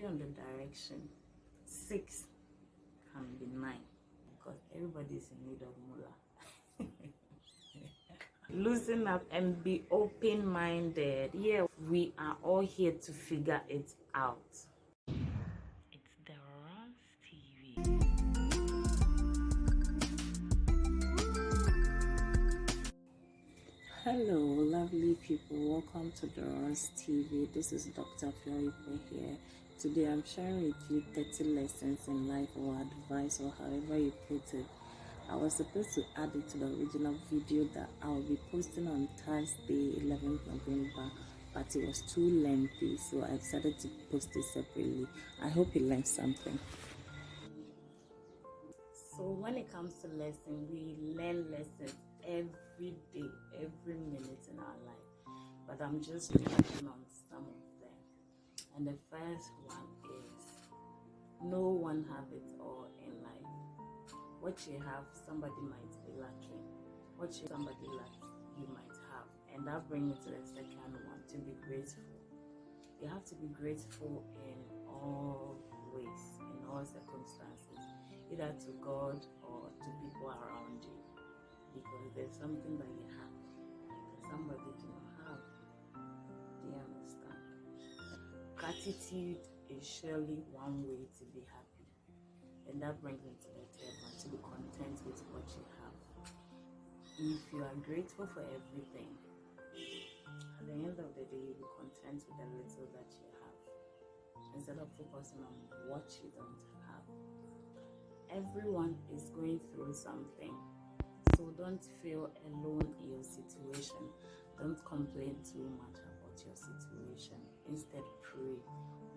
depending on the direction, 6 can be 9, because everybody is in need of mullah. Loosen up and be open-minded. Yeah, we are all here to figure it out. It's the Ross TV. Hello, lovely people. Welcome to the Ross TV. This is Dr. Fiawoyife here. Today I'm sharing with you 30 lessons in life, or advice, or however you put it. I was supposed to add it to the original video that I will be posting on Thursday, 11th November, but it was too lengthy, so I decided to post it separately. I hope you learned something. So when it comes to lessons, we learn lessons every day, every minute in our life. But I'm just touching on some of them. And the first one is, no one has it all in life. What you have, somebody might be lacking. What somebody lacks, you might have. And that brings me to the second one, to be grateful. You have to be grateful in all ways, in all circumstances, either to God or to people around you, because there's something that you have that somebody do not have. Do you understand? Gratitude is surely one way to be happy. And that brings me to the third one, to be content with what you have. If you are grateful for everything, at the end of the day, you'll be content with the little that you have, instead of focusing on what you don't have. Everyone is going through something, so don't feel alone in your situation. Don't complain too much about your situation. Instead, pray,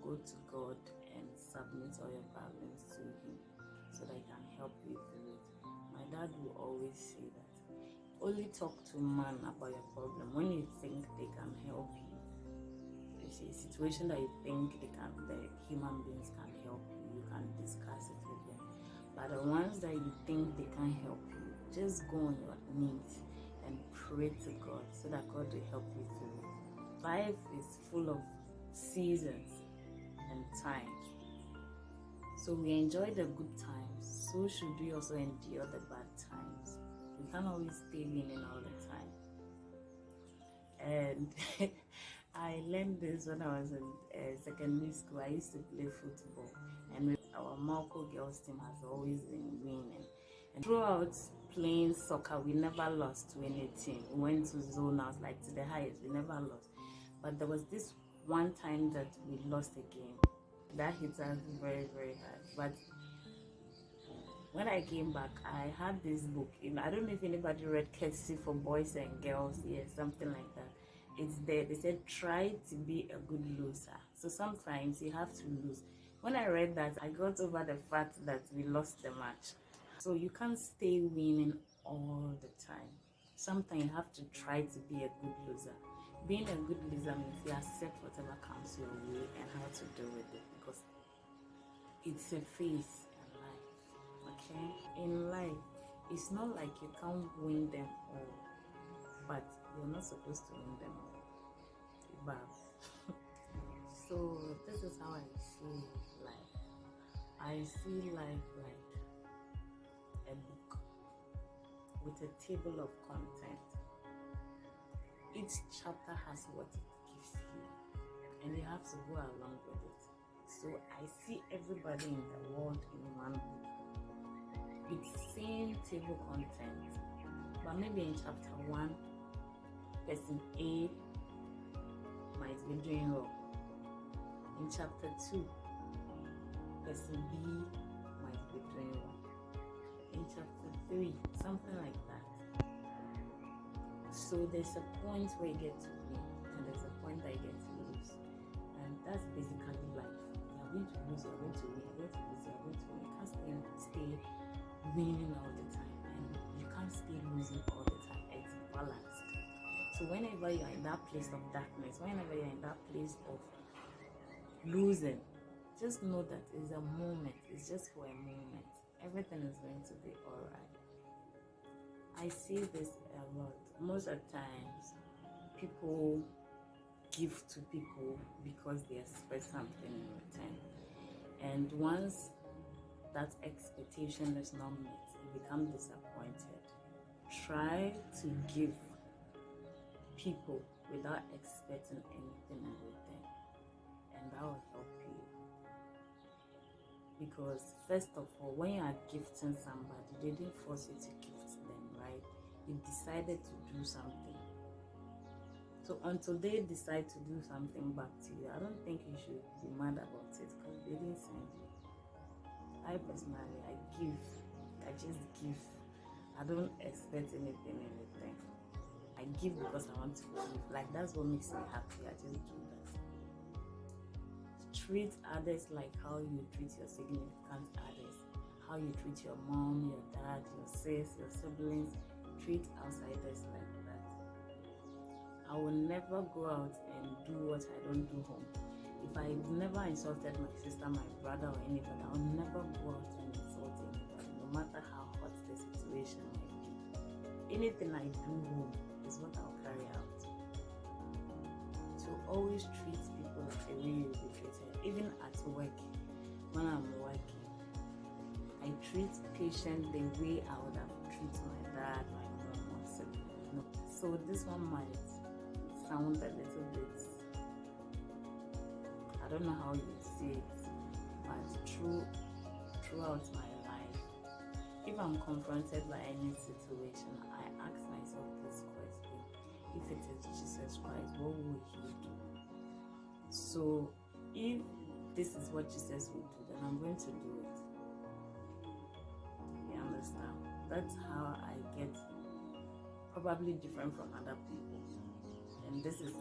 go to God and submit all your problems to Him, so that He can help you through it. My dad will always say that only talk to man about your problem when you think they can help you. It's a situation that you think the human beings can help you, you can discuss it with them. But the ones that you think they can't help you, just go on your knees and pray to God, so that God will help you through it. Life is full of seasons and times. So we enjoy the good times, so should we also endure the bad times. We can't always stay winning all the time. And I learned this when I was in secondary school. I used to play football, and our Malco girls team has always been winning. And throughout playing soccer, we never lost to any team. We went to zonals, like to the highest, we never lost. But there was this one time that we lost a game. That hit us very, very hard. But when I came back, I had this book. I don't know if anybody read Courtesy for Boys and Girls, something like that. It's there. They said, try to be a good loser. So sometimes you have to lose. When I read that, I got over the fact that we lost the match. So you can't stay winning all the time. Sometimes you have to try to be a good loser. Being a good loser means you accept whatever comes your way and how to deal with it, because it's a phase in life. Okay? In life, it's not like you can't win them all, but you're not supposed to win them all. But so this is how I see life. I see life like a book with a table of content. Each chapter has what it gives you, and you have to go along with it. So I see everybody in the world in one book with same table content, but maybe in chapter 1, person A might be doing well. In chapter 2, person B might be doing well. In chapter 3, something like that. So there's a point where you get to win, and there's a point that you get to lose. And that's basically life. You're going to lose, you're going to win, you're going to lose, you're going to win. You can't stay winning all the time, and you can't stay losing all the time. It's balanced. So whenever you're in that place of darkness, whenever you're in that place of losing, just know that it's a moment. It's just for a moment. Everything is going to be alright. I see this a lot. Most of the times, people give to people because they expect something in return. And once that expectation is not met, you become disappointed. Try to give people without expecting anything in return, and that will help you. Because first of all, when you are gifting somebody, they didn't force you to gift them, right? You decided to do something. So until they decide to do something back to you, I don't think you should be mad about it, because they didn't send you. I personally, I just give. I don't expect anything in return. I give because I want to give. Like, that's what makes me happy. I just do that. Treat others like how you treat your significant others. How you treat your mom, your dad, your sis, your siblings. Treat outsiders like that. I will never go out and do what I don't do home. If I never insulted my sister, my brother, or anybody, I will never go out and insult anybody, no matter how hot the situation might be. Anything I do home is what I'll carry out. So always treat people like the way you be treated. Even at work, when I'm working, I treat patients the way I would have treated my dad, my mom, or sibling. No. So this one might sound a little bit, I don't know how you say it, but throughout my life, if I'm confronted by any situation, I ask myself this question: if it is Jesus Christ, what would he do? So if this is what Jesus would do, then I'm going to do it. You understand? That's how I get probably different from other people. And this is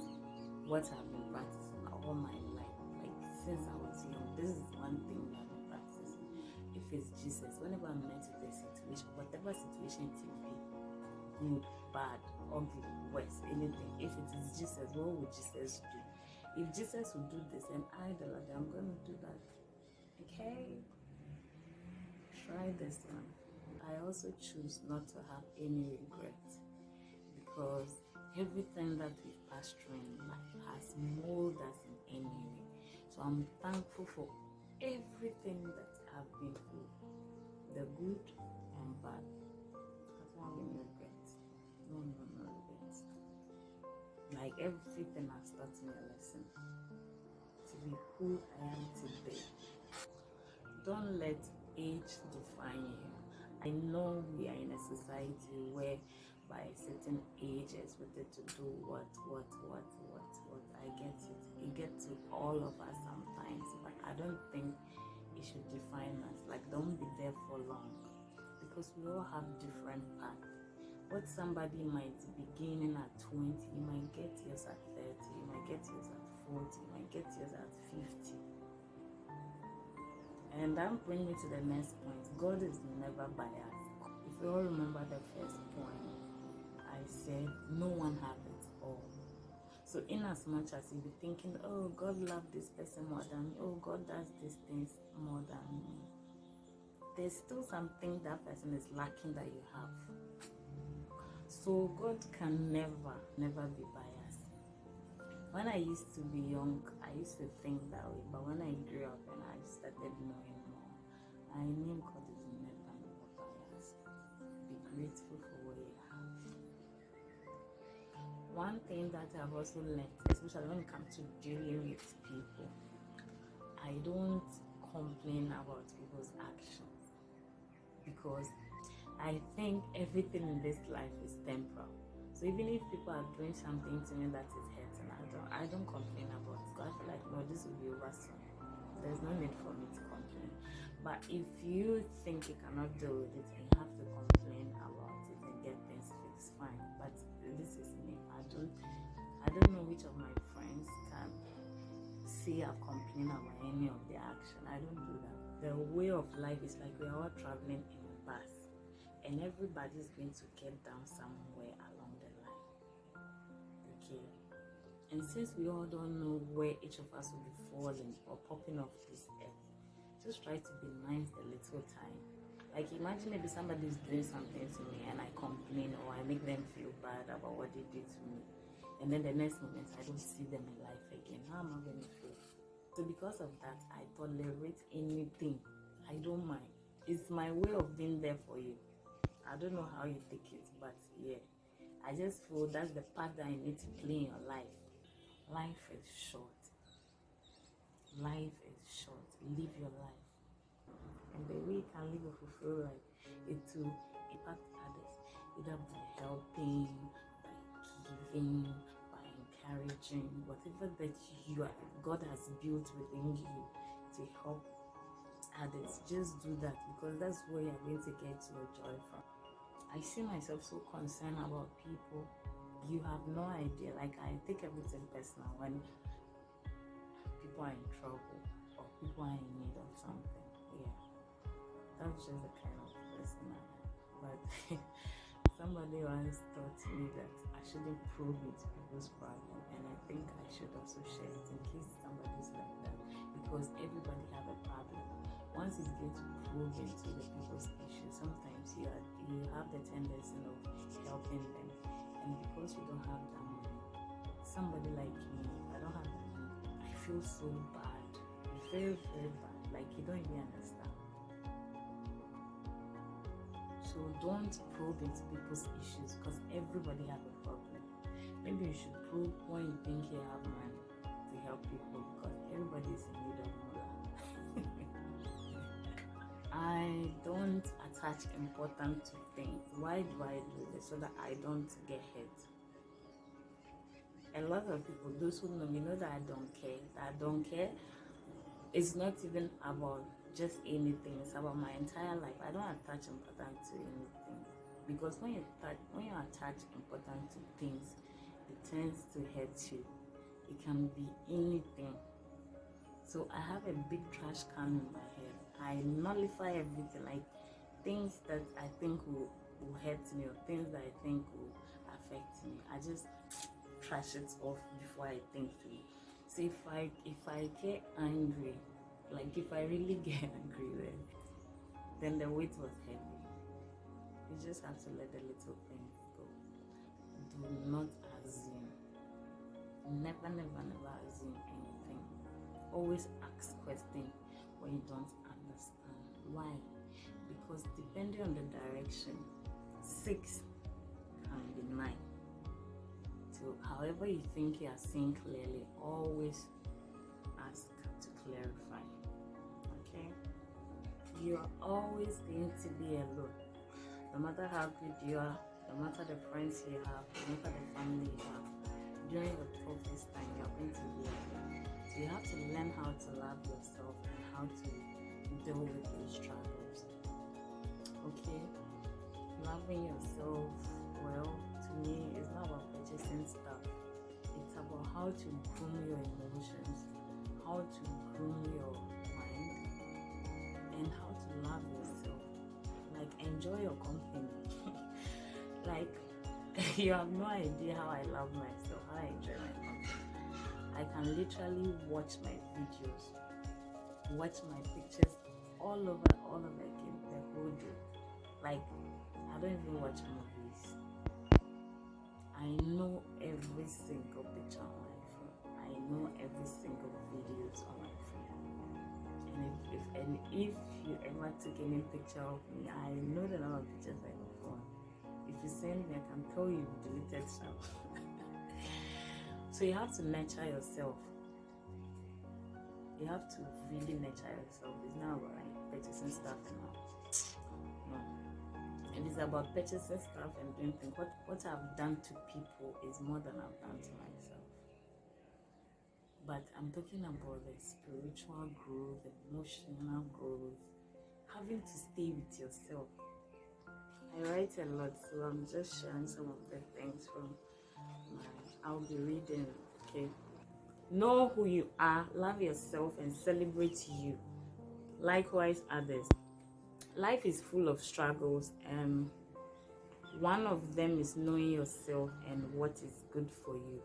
what I've been practicing all my life. Like, since I was young, this is one thing that I've been practicing. If it's Jesus, whenever I'm met with a situation, whatever situation it will be, good, bad, ugly, worse, anything, if it is Jesus, what would Jesus do? If Jesus would do this, and I'm going to do that. Okay? Try this one. I also choose not to have any regret, because everything that we've passed through in life has molded us in any way. So I'm thankful for everything that I've been through, the good and bad. I don't have any regrets. No regrets. Like, everything has taught me a lesson to be who I am today. Don't let age define you. I know we are in a society where by a certain age expected to do what. I get it. It gets to all of us sometimes, but I don't think it should define us. Like, don't be there for long, because we all have different paths. What somebody might be gaining at 20, you might get yours at 30, you might get yours at 40, you might get yours at 50. And that brings me to the next point. God is never biased. If you all remember the first point, I said no one has it all. So in as much as you be thinking, oh, God loves this person more than me, oh, God does these things more than me, there's still something that person is lacking that you have. So God can never be biased. When I used to be young, I used to think that way, but when I grew up and I started knowing more, I knew God is never biased. Be grateful for what you have. One thing that I've also learned, especially when it comes to dealing with people, I don't complain about people's actions, because I think everything in this life is temporal. So even if people are doing something to me that is hurting, I don't complain about it. I feel like, no, this will be over soon. There's no need for me to complain. But if you think you cannot deal with it and you have to complain about it and get things fixed, fine. But this is me. I don't know which of my friends can say I've complained about any of their action. I don't do that. The way of life is like we're all traveling in a bus, and everybody's going to get down somewhere along the line. Okay? And since we all don't know where each of us will be falling or popping off this earth, just try to be nice a little time. Like, imagine maybe somebody is doing something to me and I complain or I make them feel bad about what they did to me, and then the next moment I don't see them in life again. How am I going to feel? So because of that, I tolerate anything. I don't mind. It's my way of being there for you. I don't know how you take it, but yeah, I just feel that's the part that I need to play in your life. Life is short. Life is short. Live your life. And the way you can live a fulfilled life is to impact others, either by helping, by giving, by encouraging, whatever that God has built within you to help others. Just do that, because that's where you're going to get your joy from. I see myself so concerned about people. You have no idea. Like, I take everything personal when people are in trouble or people are in need of something. Yeah, that's just the kind of person I am. But somebody once taught me that I shouldn't probe into people's problem, and I think I should also share it in case somebody's like that, because everybody have a problem. Once you get to probe into the people's issues, sometimes you have the tendency of helping them, and because you don't have that money, somebody like me, I don't have that money, I feel so bad, very, very bad, like you don't even understand. So don't probe into people's issues, because everybody have a problem. Maybe you should probe when you think you have money to help people, because everybody is in need of money. I don't attach importance to things. Why do I do this? So that I don't get hurt. A lot of people, those who know me, know that I don't care. That I don't care. It's not even about just anything. It's about my entire life. I don't attach importance to anything, because when you attach importance to things, it tends to hurt you. It can be anything. So I have a big trash can in my head. I nullify everything, like things that I think will hurt me or things that I think will affect me. I just trash it off before I think through. So if I get angry, like if I really get angry, then the weight was heavy. You just have to let the little things go. Do not assume. Never, never, never assume anything. Always ask questions when you don't understand. Why? Because depending on the direction, 6 can be 9. So however you think you are seeing clearly, always ask to clarify. Okay? You are always going to be alone. No matter how good you are, no matter the friends you have, no matter the family you have, during the toughest time, you are going to be alone. So you have to learn how to love yourself and how to deal with your struggles. Okay? Loving yourself, well, to me, it's not about purchasing stuff. It's about how to groom your emotions, how to groom your mind, and how to love yourself. Like, enjoy your company. Like, you have no idea how I love myself, how I enjoy my company. I can literally watch my videos, watch my pictures all over again, the whole day. Like, I don't even watch movies. I know every single picture on my phone. I know every single videos on my phone. And if you ever took any picture of me, I know the number of pictures on my phone. If you send me, I can tell you deleted stuff. So you have to nurture yourself. You have to really nurture yourself. It's not about like purchasing stuff and all. No. It is about purchasing stuff and doing things. What I've done to people is more than I've done to myself. But I'm talking about the spiritual growth, the emotional growth, having to stay with yourself. I write a lot, so I'm just sharing some of the things from I'll be reading. Okay. Know who you are, love yourself, and celebrate you. Likewise, others. Life is full of struggles, and one of them is knowing yourself and what is good for you.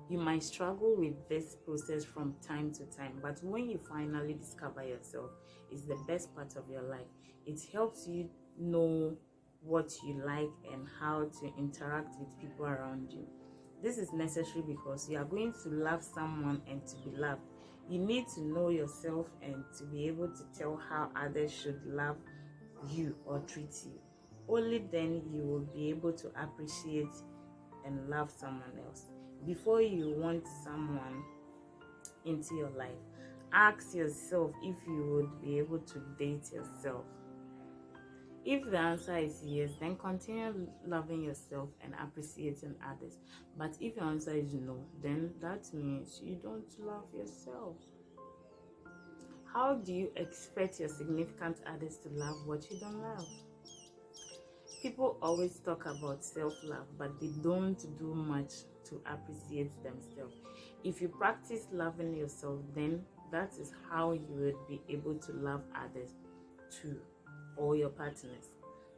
You might struggle with this process from time to time, but when you finally discover yourself, it's the best part of your life. It helps you know what you like and how to interact with people around you. This is necessary because you are going to love someone and to be loved. You need to know yourself and to be able to tell how others should love you or treat you. Only then you will be able to appreciate and love someone else. Before you want someone into your life, ask yourself if you would be able to date yourself. If the answer is yes, then continue loving yourself and appreciating others. But if your answer is no, then that means you don't love yourself. How do you expect your significant others to love what you don't love? People always talk about self-love, but they don't do much to appreciate themselves. If you practice loving yourself, then that is how you would be able to love others too, or your partners.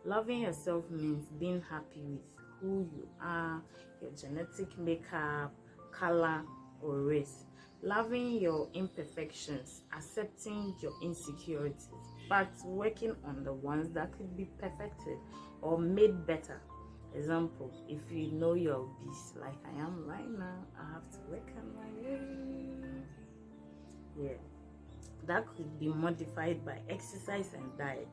Loving yourself means being happy with who you are, your genetic makeup, color, or race. Loving your imperfections, accepting your insecurities, but working on the ones that could be perfected or made better. Example, if you know you're obese, like I am right now, I have to work on my weight. Yeah, that could be modified by exercise and diet.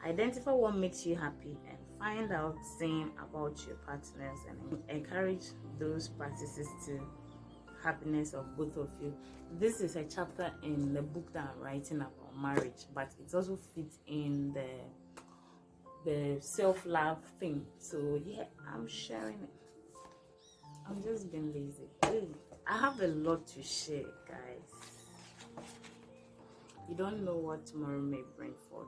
Identify what makes you happy and find out same about your partners and encourage those practices to happiness of both of you. This is a chapter in the book that I'm writing about marriage, but it also fits in the self-love thing. So yeah, I'm sharing it. I'm just being lazy. Hey, I have a lot to share, guys. You don't know what tomorrow may bring forth.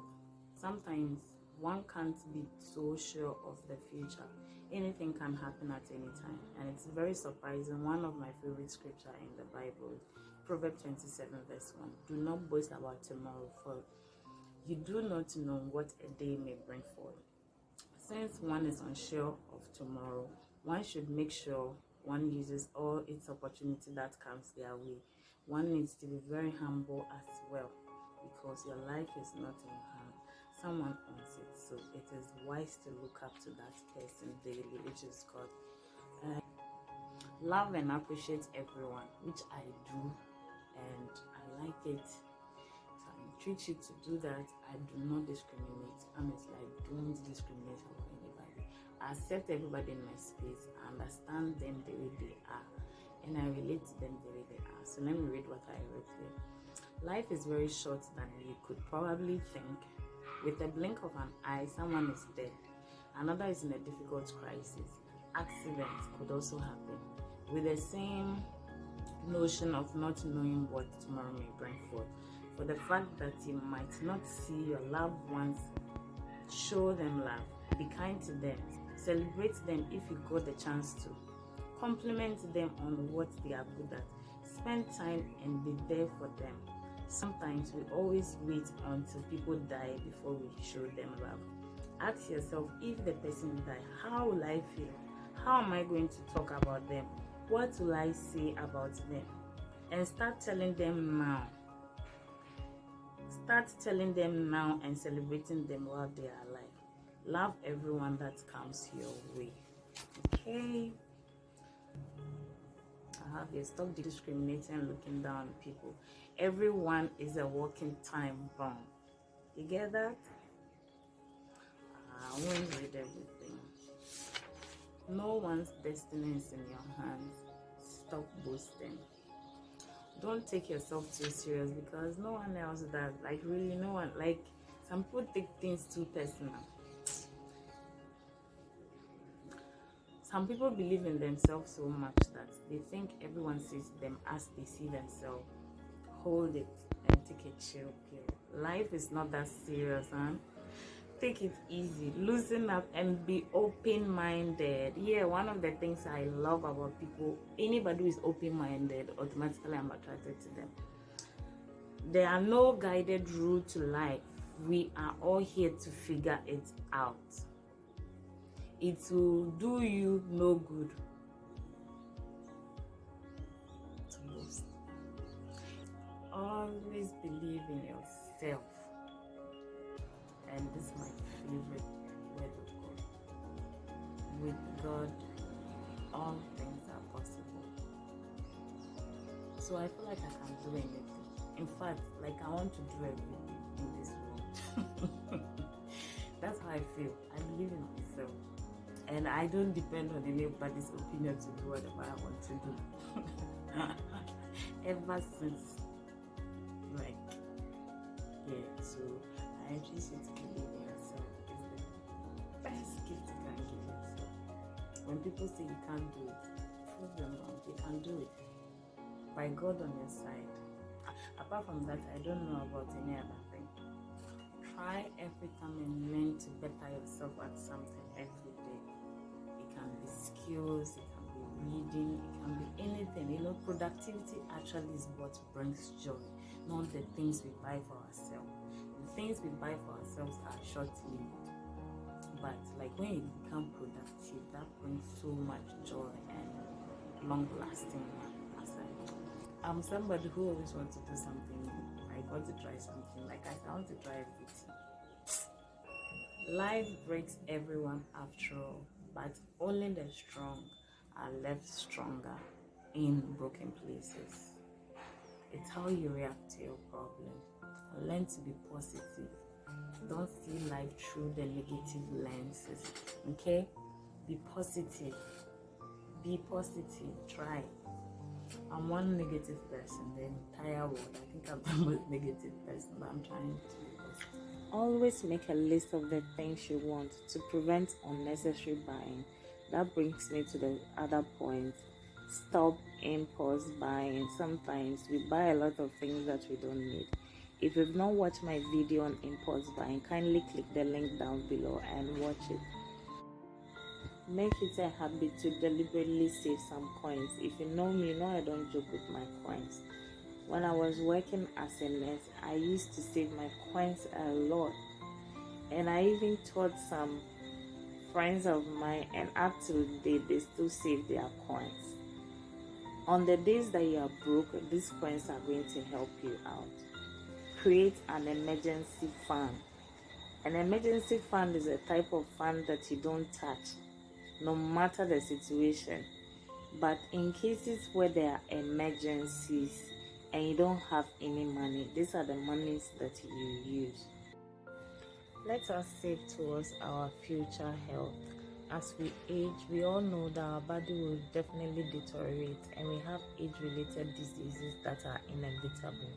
Sometimes one can't be so sure of the future. Anything can happen at any time, and it's very surprising. One of my favorite scripture in the Bible, Proverbs 27 verse 1. Do not boast about tomorrow, for you do not know what a day may bring forth. Since one is unsure of tomorrow, one should make sure one uses all its opportunity that comes their way. One needs to be very humble as well, because your life is not in your hand. Someone owns it, so it is wise to look up to that person daily, which is God. Love and appreciate everyone, which I do, and I like it. So I entreat you to do that. I do not discriminate. Honestly, I don't discriminate about anybody. I accept everybody in my space. I understand them the way they are, and I relate to them the way they are. So let me read what I wrote here. Life is very short than you could probably think. With a blink of an eye, someone is dead. Another is in a difficult crisis. Accidents could also happen. With the same notion of not knowing what tomorrow may bring forth. For the fact that you might not see your loved ones, show them love. Be kind to them. Celebrate them if you got the chance to. Compliment them on what they are good at. Spend time and be there for them. Sometimes we always wait until people die before we show them love. Ask yourself, if the person died, how will I feel? How am I going to talk about them? What will I say about them? And start telling them now. Start telling them now and celebrating them while they are alive. Love everyone that comes your way. Okay? I have here, stop discriminating and looking down on people. Everyone is a walking time bomb. You get that? I won't read everything. No one's destiny is in your hands. Stop boasting. Don't take yourself too serious, because no one else does. Like, really, no one. Like, some people take things too personal. Some people believe in themselves so much that they think everyone sees them as they see themselves. Hold it and take a chill pill. Life is not that serious, huh? Take it easy, loosen up, and be open-minded. Yeah, one of the things I love about people, anybody who is open-minded, automatically I'm attracted to them. There are no guided rule to life. We are all here to figure it out. It will do you no good to boast. Always believe in yourself. And this is my favorite word of God. With God, all things are possible. So I feel like I can do anything. In fact, like I want to do everything in this world. That's how I feel. I believe in myself. And I don't depend on anybody's opinion to do whatever I want to do. Ever since, like, yeah, so I just want to believe in yourself. It's the best gift you can give yourself. When people say you can't do it, prove them wrong. You can do it. By God on your side. Apart from that, I don't know about any other thing. Try every time and learn to better yourself at something every day. It can be skills, it can be reading, it can be anything. You know, productivity actually is what brings joy, not the things we buy for ourselves. The things we buy for ourselves are short-lived, but like when you become productive, that brings so much joy and long-lasting. I'm somebody who always wants to do something new. I want to try something. Like I want to try everything. Life breaks everyone after all, but only the strong are left stronger in broken places. It's how you react to your problem. Learn to be positive. Don't see life through the negative lenses. Okay? Be positive. Be positive. Try. I'm one negative person, the entire world. I think I'm the most negative person, but I'm trying to be positive. Always make a list of the things you want to prevent unnecessary buying. That brings me to the other point. Stop impulse buying. Sometimes we buy a lot of things that we don't need. If you've not watched my video on impulse buying, kindly click the link down below and watch it. Make it a habit to deliberately save some coins. If you know me, you know I don't joke with my coins. When I was working as a nurse, I used to save my coins a lot. And I even taught some friends of mine, and up to today, they still save their coins. On the days that you are broke, these coins are going to help you out. Create an emergency fund. An emergency fund is a type of fund that you don't touch, no matter the situation. But in cases where there are emergencies and you don't have any money, these are the monies that you use. Let us save towards our future health. As we age, we all know that our body will definitely deteriorate and we have age-related diseases that are inevitable.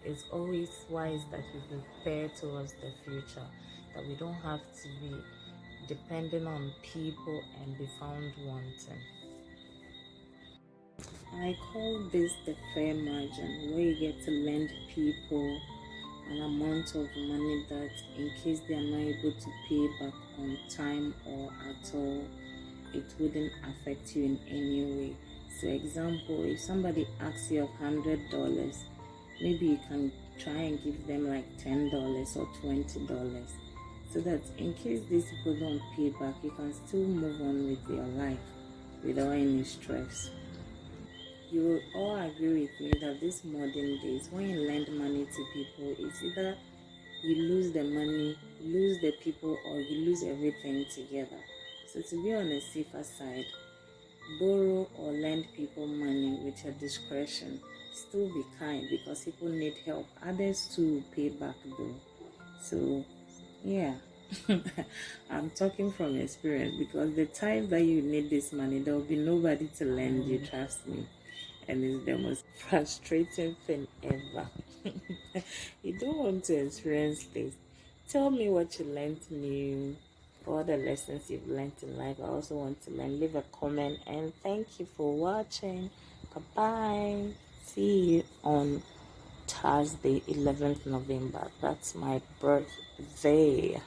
It's always wise that we prepare towards the future, that we don't have to be depending on people and be found wanting. I call this the fair margin, where you get to lend people an amount of money that in case they are not able to pay back on time or at all, it wouldn't affect you in any way. So example, if somebody asks you $100, maybe you can try and give them like $10 or $20, so that in case these people don't pay back, you can still move on with your life without any stress. You will all agree with me that these modern days, when you lend money to people, it's either you lose the money, lose the people, or you lose everything together. So to be on the safer side, borrow or lend people money with your discretion. Still be kind, because people need help. Others too will pay back though. So yeah, I'm talking from experience, because the time that you need this money, there will be nobody to lend you, trust me. And it's the most frustrating thing ever. You don't want to experience this. Tell me what you learned new, all the lessons you've learned in life. I also want to learn. Leave a comment, and thank you for watching. Bye-bye. See you on Thursday, 11th November. That's my birthday.